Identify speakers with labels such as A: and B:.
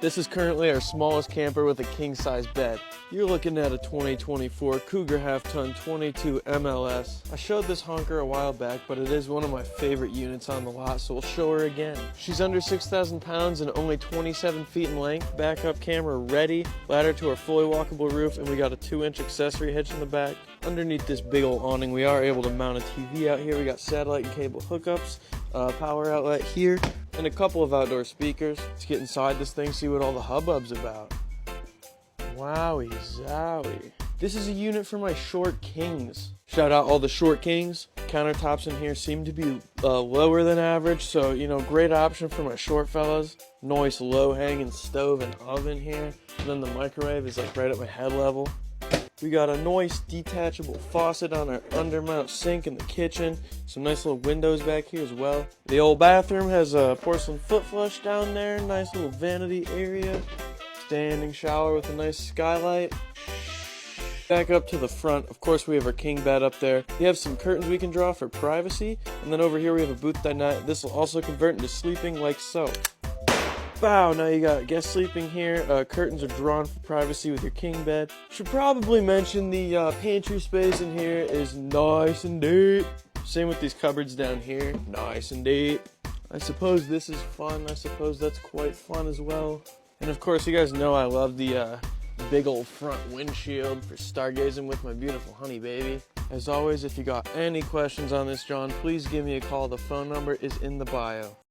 A: This is currently our smallest camper with a king-size bed. You're looking at a 2024 Cougar half-ton 22 MLS. I showed this honker a while back, but it is one of my favorite units on the lot, so we'll show her again. She's under 6,000 pounds and only 27 feet in length. Backup camera ready, ladder to our fully walkable roof, and we got a 2-inch accessory hitch in the back. Underneath this big old awning, we are able to mount a TV out here. We got satellite and cable hookups, power outlet here, and a couple of outdoor speakers. Let's get inside this thing, see what all the hubbub's about. Wowie zowie. This is a unit for my short kings. Shout out all the short kings. Countertops in here seem to be lower than average, so great option for my short fellas. Nice low hanging stove and oven here. And then the microwave is like right at my head level. We got a nice detachable faucet on our undermount sink in the kitchen. Some nice little windows back here as well. The old bathroom has a porcelain foot flush down there. Nice little vanity area. Standing shower with a nice skylight. Back up to the front, of course we have our king bed up there. We have some curtains we can draw for privacy. And then over here we have a booth dinette. This will also convert into sleeping like so. Wow, now you got guests sleeping here. Curtains are drawn for privacy with your king bed. Should probably mention the pantry space in here is nice and deep. Same with these cupboards down here, nice and deep. I suppose this is fun. I suppose that's quite fun as well. And of course, you guys know I love the big old front windshield for stargazing with my beautiful honey baby. As always, if you got any questions on this, John, please give me a call. The phone number is in the bio.